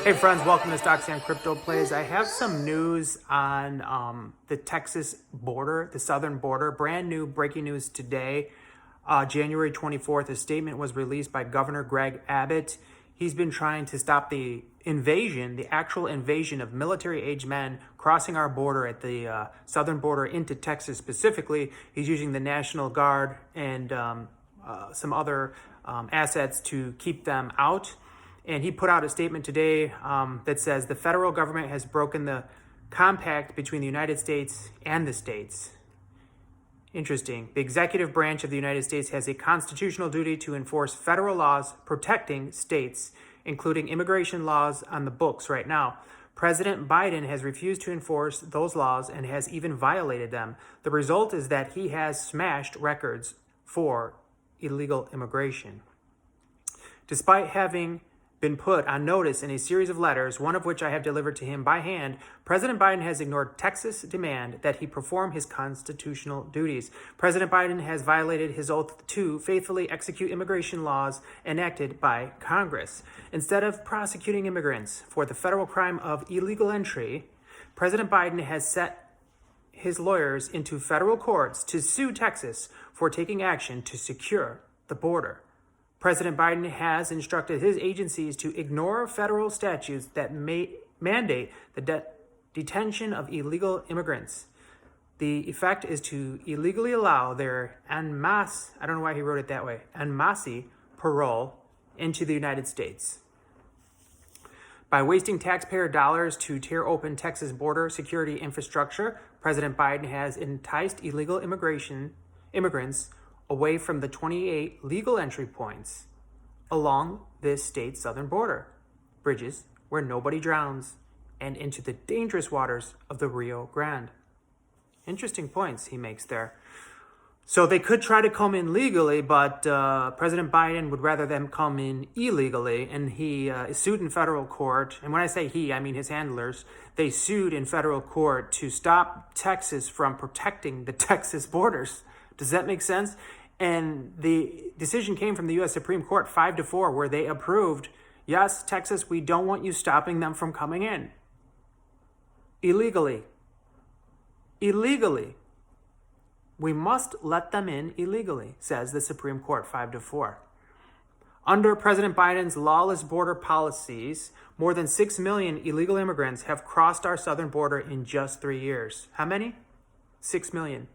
Hey friends, welcome to Stocks and Crypto Plays. I have some news on the Texas border, the southern border. Brand new breaking news today, January 24th. A statement was released by Governor Greg Abbott. He's been trying to stop the invasion, the actual invasion of military-aged men crossing our border at the southern border into Texas specifically. He's using the National Guard and some other assets to keep them out. And he put out a statement today that says the federal government has broken the compact between the United States and the states. Interesting. The executive branch of the United States has a constitutional duty to enforce federal laws protecting states, including immigration laws on the books right now. President Biden has refused to enforce those laws and has even violated them. The result is that he has smashed records for illegal immigration. Despite having been put on notice in a series of letters, one of which I have delivered to him by hand, President Biden has ignored Texas' demand that he perform his constitutional duties. President Biden has violated his oath to faithfully execute immigration laws enacted by Congress. Instead of prosecuting immigrants for the federal crime of illegal entry, President Biden has set his lawyers into federal courts to sue Texas for taking action to secure the border. President Biden has instructed his agencies to ignore federal statutes that may mandate the detention of illegal immigrants. The effect is to illegally allow their en masse, I don't know why he wrote it that way, en masse parole into the United States. By wasting taxpayer dollars to tear open Texas border security infrastructure, President Biden has enticed illegal immigrants away from the 28 legal entry points along this state's southern border, bridges where nobody drowns, and into the dangerous waters of the Rio Grande. Interesting points he makes there. So they could try to come in legally, but President Biden would rather them come in illegally, and he is sued in federal court. And when I say he, I mean his handlers. They sued in federal court to stop Texas from protecting the Texas borders. Does that make sense? And the decision came from the U.S. Supreme Court 5-4, where they approved, yes, Texas, we don't want you stopping them from coming in. Illegally. Illegally. We must let them in illegally, says the Supreme Court 5-4. Under President Biden's lawless border policies, more than 6 million illegal immigrants have crossed our southern border in just 3 years. How many? 6 million.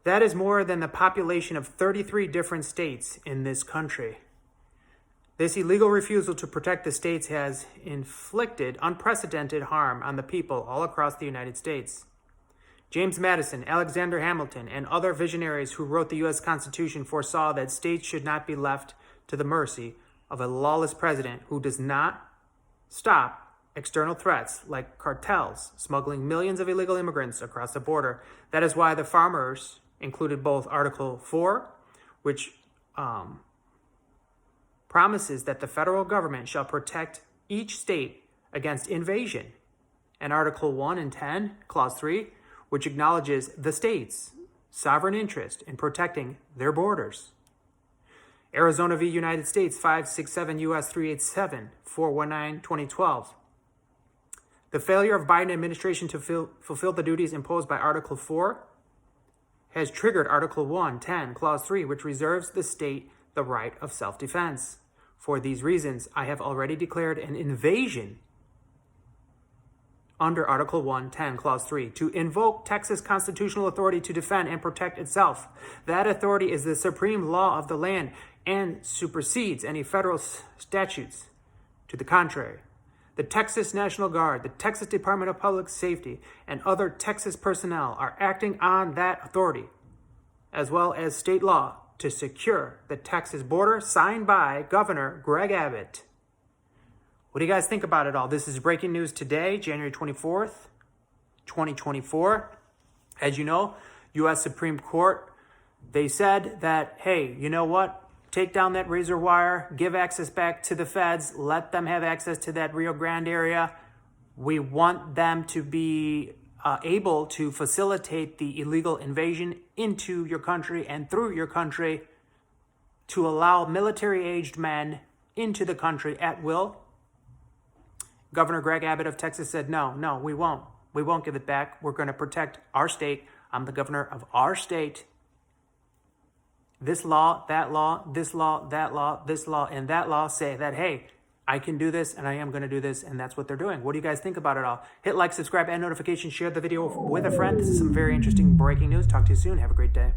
That is more than the population of 33 different states in this country. This illegal refusal to protect the states has inflicted unprecedented harm on the people all across the United States. James Madison, Alexander Hamilton, and other visionaries who wrote the U.S. Constitution foresaw that states should not be left to the mercy of a lawless president who does not stop external threats like cartels smuggling millions of illegal immigrants across the border. That is why the farmers included both Article 4, which promises that the federal government shall protect each state against invasion, and Article 1 and 10, Clause 3, which acknowledges the state's sovereign interest in protecting their borders. Arizona v. United States 567 U.S. 387, 419, 2012. The failure of Biden administration to fulfill the duties imposed by Article 4 has triggered Article 1, 10, Clause 3, which reserves the state the right of self-defense. For these reasons, I have already declared an invasion under Article 1, 10, Clause 3, to invoke Texas constitutional authority to defend and protect itself. That authority is the supreme law of the land and supersedes any federal statutes to the contrary. The Texas National Guard, the Texas Department of Public Safety, and other Texas personnel are acting on that authority, as well as state law, to secure the Texas border, signed by Governor Greg Abbott. What do you guys think about it all? This is breaking news today, January 24th, 2024. As you know, U.S. Supreme Court, they said that, hey, you know what? Take down that razor wire, give access back to the feds, let them have access to that Rio Grande area. We want them to be able to facilitate the illegal invasion into your country and through your country to allow military-aged men into the country at will. Governor Greg Abbott of Texas said, no, we won't. We won't give it back. We're going to protect our state. I'm the governor of our state. This law, that law, this law, that law, this law, and that law say that, hey, I can do this and I am going to do this, and that's what they're doing. What do you guys think about it all? Hit like, subscribe, and notifications. Share the video with a friend. This is some very interesting breaking news. Talk to you soon. Have a great day.